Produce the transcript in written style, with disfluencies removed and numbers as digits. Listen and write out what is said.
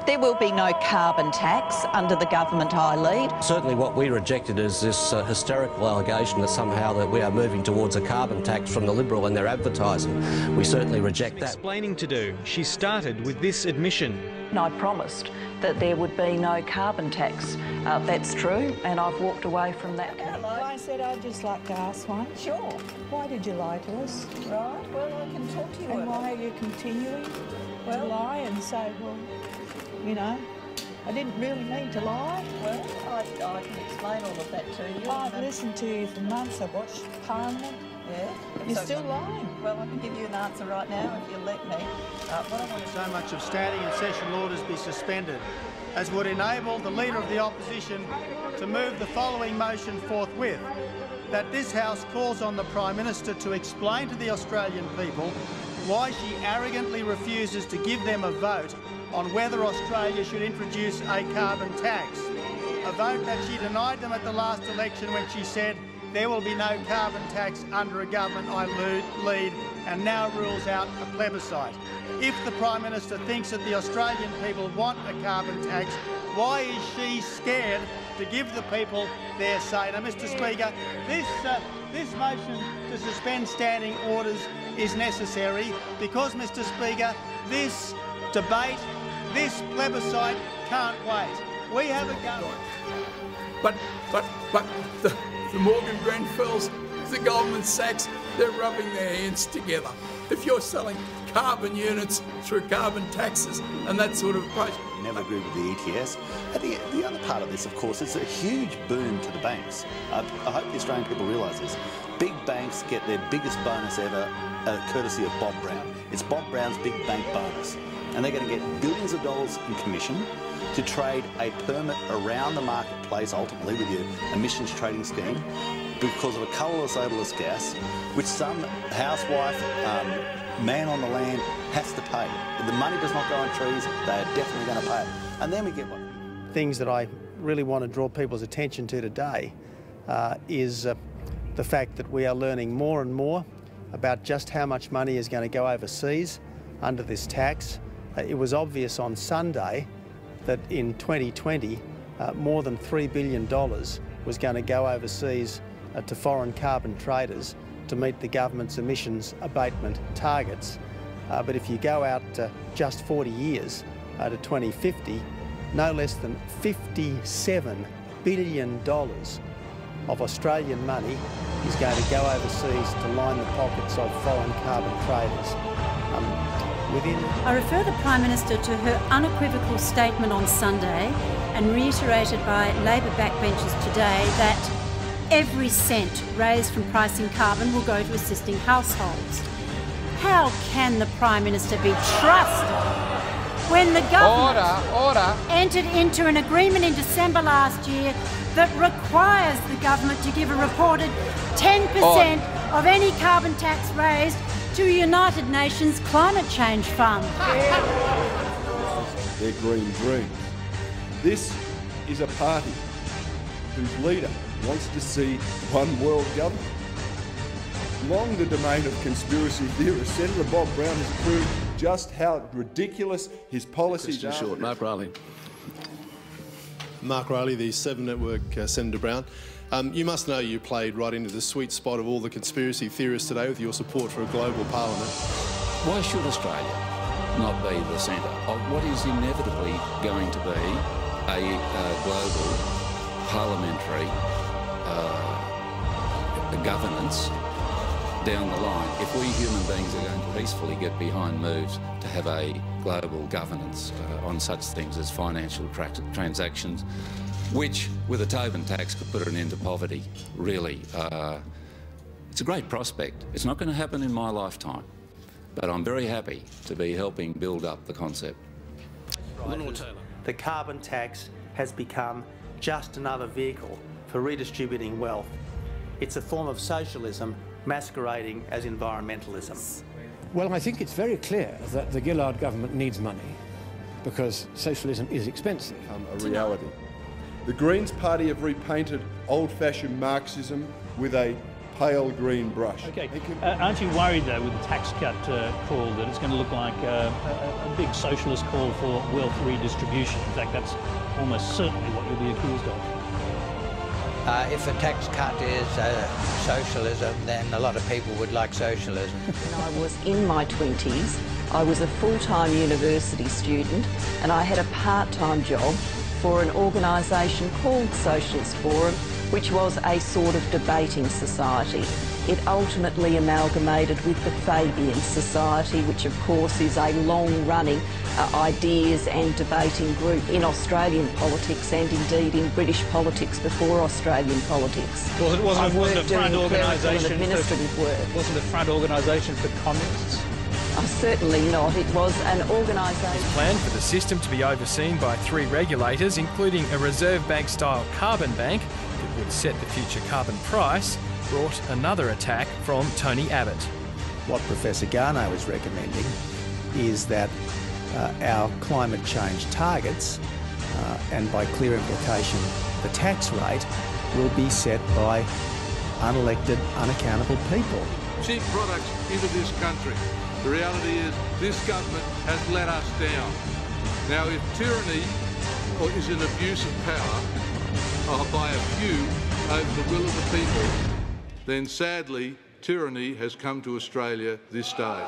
There will be no carbon tax under the government I lead. Certainly what we rejected is this hysterical allegation that somehow that we are moving towards a carbon tax from the Liberal and their advertising. We certainly reject that. Explaining to do, she started with this admission. I promised that there would be no carbon tax. That's true, and I've walked away from that. I said I'd just like to ask one. Sure. Why did you lie to us? Right, well, I can talk to you. And why are you continuing to lie and say, well, you know, I didn't really mean to lie? Well, I can explain all of that to you. I've listened to you for months. I've watched Parliament. Yeah. You're still lying. Well, I can give you an answer right now if you let me. What I want to So much of standing and session orders be suspended, as would enable the Leader of the Opposition to move the following motion forthwith, that this House calls on the Prime Minister to explain to the Australian people why she arrogantly refuses to give them a vote on whether Australia should introduce a carbon tax. A vote that she denied them at the last election when she said there will be no carbon tax under a government I lead, and now rules out a plebiscite. If the Prime Minister thinks that the Australian people want a carbon tax, why is she scared to give the people their say? Now, Mr Speaker, this motion to suspend standing orders is necessary because, Mr Speaker, this debate, this plebiscite can't wait. We have a government. But the Morgan Grenfells, the Goldman Sachs, they're rubbing their hands together. If you're selling carbon units through carbon taxes and that sort of approach. Never agree with the ETS. And the other part of this, of course, is a huge boom to the banks. I hope the Australian people realise this. Big banks get their biggest bonus ever courtesy of Bob Brown. It's Bob Brown's big bank bonus. And they're going to get billions of dollars in commission to trade a permit around the marketplace, ultimately with your emissions trading scheme, because of a colourless, odourless gas, which some housewife, man on the land has to pay. If the money does not go on trees, they are definitely going to pay it. And then we get one. Things that I really want to draw people's attention to today is the fact that we are learning more and more about just how much money is going to go overseas under this tax. It was obvious on Sunday that in 2020 more than $3 billion was going to go overseas to foreign carbon traders to meet the government's emissions abatement targets. But if you go out just 40 years to 2050, no less than $57 billion of Australian money is going to go overseas to line the pockets of foreign carbon traders. I refer the Prime Minister to her unequivocal statement on Sunday and reiterated by Labor backbenchers today that every cent raised from pricing carbon will go to assisting households. How can the Prime Minister be trusted when the government entered into an agreement in December last year that requires the government to give a reported 10% of any carbon tax raised to a United Nations Climate Change Fund? Their green dreams. This is a party whose leader wants to see one world government. Long the domain of conspiracy theorists, Senator Bob Brown has proved just how ridiculous his policies are. Short, Mark Riley. Mark Riley, the 7 Network, Senator Brown. You must know you played right into the sweet spot of all the conspiracy theorists today with your support for a global parliament. Why should Australia not be the centre of what is inevitably going to be a global parliamentary governance down the line? If we human beings are going to peacefully get behind moves to have a global governance on such things as financial transactions, which, with a Tobin tax, could put an end to poverty, really. It's a great prospect. It's not going to happen in my lifetime, but I'm very happy to be helping build up the concept. The carbon tax has become just another vehicle for redistributing wealth. It's a form of socialism masquerading as environmentalism. Well, I think it's very clear that the Gillard government needs money because socialism is expensive. A reality. The Greens Party have repainted old-fashioned Marxism with a pale green brush. Okay. Aren't you worried, though, with the tax cut call, that it's going to look like a big socialist call for wealth redistribution? In fact, that's almost certainly what you'll be accused of. If a tax cut is socialism, then a lot of people would like socialism. When I was in my 20s, I was a full-time university student and I had a part-time job for an organisation called Socialist Forum, which was a sort of debating society. It ultimately amalgamated with the Fabian Society, which of course is a long-running ideas and debating group in Australian politics and indeed in British politics before Australian politics. Wasn't a front organisation administrative work. Wasn't a front organisation for communists? Certainly not. It was an organisation. Planned for the system to be overseen by 3 regulators, including a Reserve Bank-style carbon bank that would set the future carbon price, brought another attack from Tony Abbott. What Professor Garneau is recommending is that our climate change targets, and by clear implication the tax rate, will be set by unelected, unaccountable people. Cheap products into this country. The reality is this government has let us down. Now, if tyranny is an abuse of power by a few over the will of the people, then sadly tyranny has come to Australia this day.